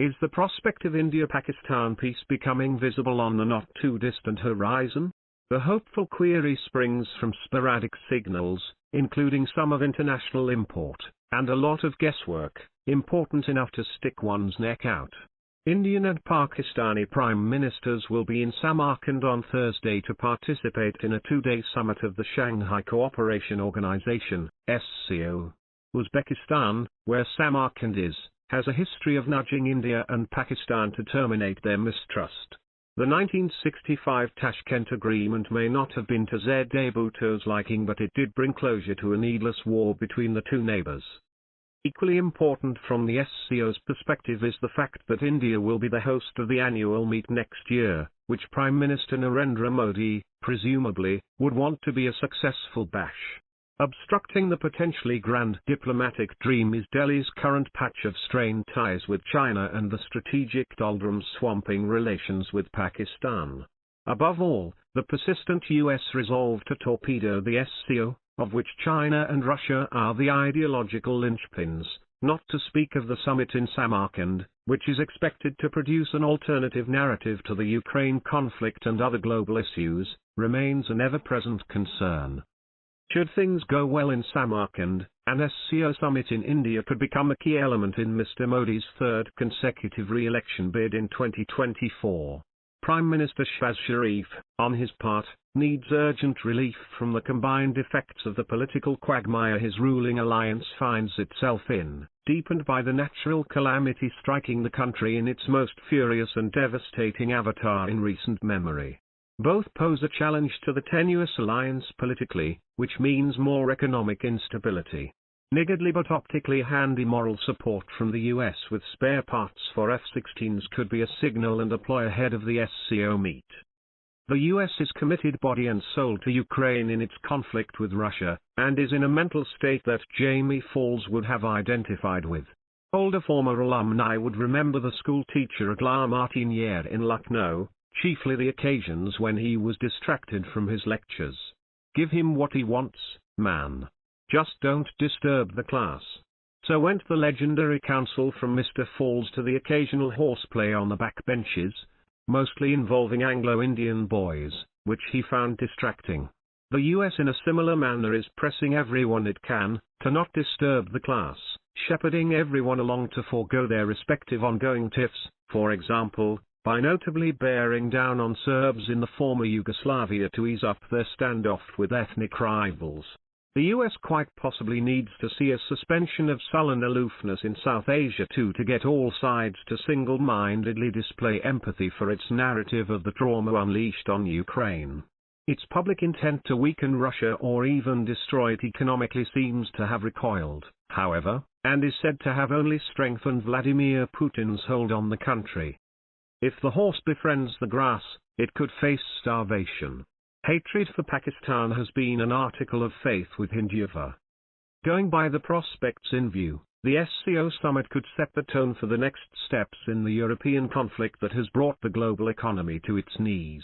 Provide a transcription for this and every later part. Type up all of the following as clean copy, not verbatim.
Is the prospect of India-Pakistan peace becoming visible on the not-too-distant horizon? The hopeful query springs from sporadic signals, including some of international import, and a lot of guesswork, important enough to stick one's neck out. Indian and Pakistani prime ministers will be in Samarkand on Thursday to participate in a two-day summit of the Shanghai Cooperation Organization, SCO. Uzbekistan, where Samarkand is, has a history of nudging India and Pakistan to terminate their mistrust. The 1965 Tashkent Agreement may not have been to Zde Bhutto's liking, but it did bring closure to a needless war between the two neighbors. Equally important from the SCO's perspective is the fact that India will be the host of the annual meet next year, which Prime Minister Narendra Modi, presumably, would want to be a successful bash. Obstructing the potentially grand diplomatic dream is Delhi's current patch of strained ties with China and the strategic doldrums swamping relations with Pakistan. Above all, the persistent U.S. resolve to torpedo the SCO, of which China and Russia are the ideological linchpins, not to speak of the summit in Samarkand, which is expected to produce an alternative narrative to the Ukraine conflict and other global issues, remains an ever-present concern. Should things go well in Samarkand, an SCO summit in India could become a key element in Mr. Modi's third consecutive re-election bid in 2024. Prime Minister Shehbaz Sharif, on his part, needs urgent relief from the combined effects of the political quagmire his ruling alliance finds itself in, deepened by the natural calamity striking the country in its most furious and devastating avatar in recent memory. Both pose a challenge to the tenuous alliance politically, which means more economic instability. Niggardly but optically handy moral support from the US with spare parts for F-16s could be a signal and a ploy ahead of the SCO meet. The US is committed body and soul to Ukraine in its conflict with Russia, and is in a mental state that Jamie Falls would have identified with. Older former alumni would remember the school teacher Aglar Martiniere in Lucknow, chiefly the occasions when he was distracted from his lectures. Give him what he wants, man. Just don't disturb the class. So went the legendary counsel from Mr. Falls to the occasional horseplay on the backbenches, mostly involving Anglo-Indian boys, which he found distracting. The US in a similar manner is pressing everyone it can, to not disturb the class, shepherding everyone along to forego their respective ongoing tiffs, for example, by notably bearing down on Serbs in the former Yugoslavia to ease up their standoff with ethnic rivals. The US quite possibly needs to see a suspension of sullen aloofness in South Asia too to get all sides to single-mindedly display empathy for its narrative of the trauma unleashed on Ukraine. Its public intent to weaken Russia or even destroy it economically seems to have recoiled, however, and is said to have only strengthened Vladimir Putin's hold on the country. If the horse befriends the grass, it could face starvation. Hatred for Pakistan has been an article of faith with Hinduva. Going by the prospects in view, the SCO summit could set the tone for the next steps in the European conflict that has brought the global economy to its knees.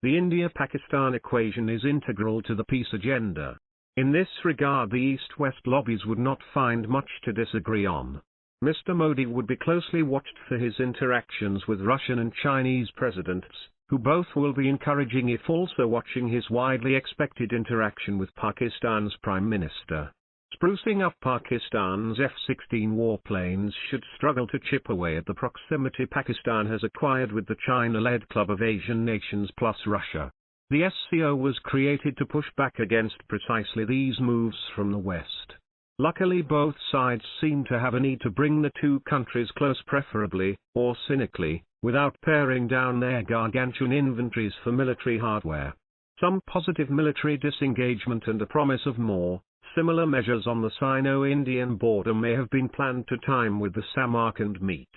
The India-Pakistan equation is integral to the peace agenda. In this regard, the East-West lobbies would not find much to disagree on. Mr. Modi would be closely watched for his interactions with Russian and Chinese presidents, who both will be encouraging if also watching his widely expected interaction with Pakistan's Prime Minister. Sprucing up Pakistan's F-16 warplanes should struggle to chip away at the proximity Pakistan has acquired with the China-led Club of Asian Nations plus Russia. The SCO was created to push back against precisely these moves from the West. Luckily, both sides seem to have a need to bring the two countries close, preferably, or cynically, without paring down their gargantuan inventories for military hardware. Some positive military disengagement and a promise of more similar measures on the Sino-Indian border may have been planned to time with the Samarkand meet.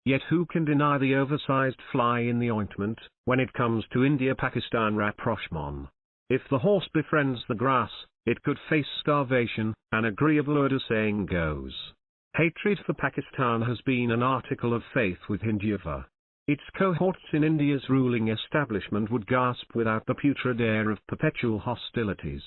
Yet who can deny the oversized fly in the ointment, when it comes to India-Pakistan rapprochement? If the horse befriends the grass, it could face starvation, an agreeable Urdu saying goes. Hatred for Pakistan has been an article of faith with Hinduva. Its cohorts in India's ruling establishment would gasp without the putrid air of perpetual hostilities.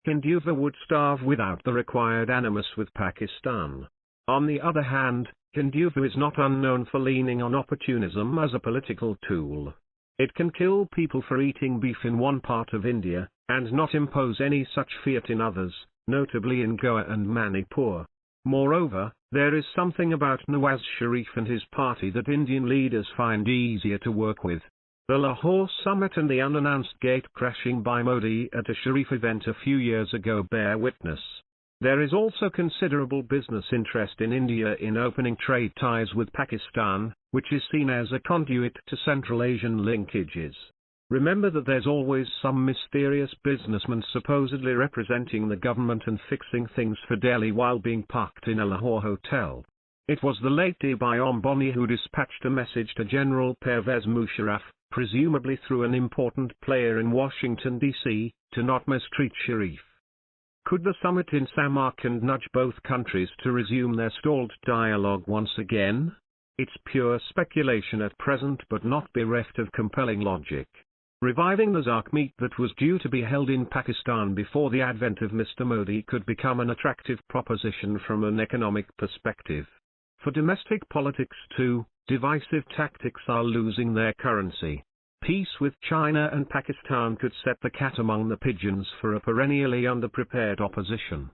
Hinduva would starve without the required animus with Pakistan. On the other hand, Hinduism is not unknown for leaning on opportunism as a political tool. It can kill people for eating beef in one part of India, and not impose any such fiat in others, notably in Goa and Manipur. Moreover, there is something about Nawaz Sharif and his party that Indian leaders find easier to work with. The Lahore summit and the unannounced gate-crashing by Modi at a Sharif event a few years ago bear witness. There is also considerable business interest in India in opening trade ties with Pakistan, which is seen as a conduit to Central Asian linkages. Remember that there's always some mysterious businessman supposedly representing the government and fixing things for Delhi while being parked in a Lahore hotel. It was the late D.B. Ambani who dispatched a message to General Pervez Musharraf, presumably through an important player in Washington, D.C., to not mistreat Sharif. Could the summit in Samarkand nudge both countries to resume their stalled dialogue once again? It's pure speculation at present but not bereft of compelling logic. Reviving the SAARC meet that was due to be held in Pakistan before the advent of Mr. Modi could become an attractive proposition from an economic perspective. For domestic politics too, divisive tactics are losing their currency. Peace with China and Pakistan could set the cat among the pigeons for a perennially underprepared opposition.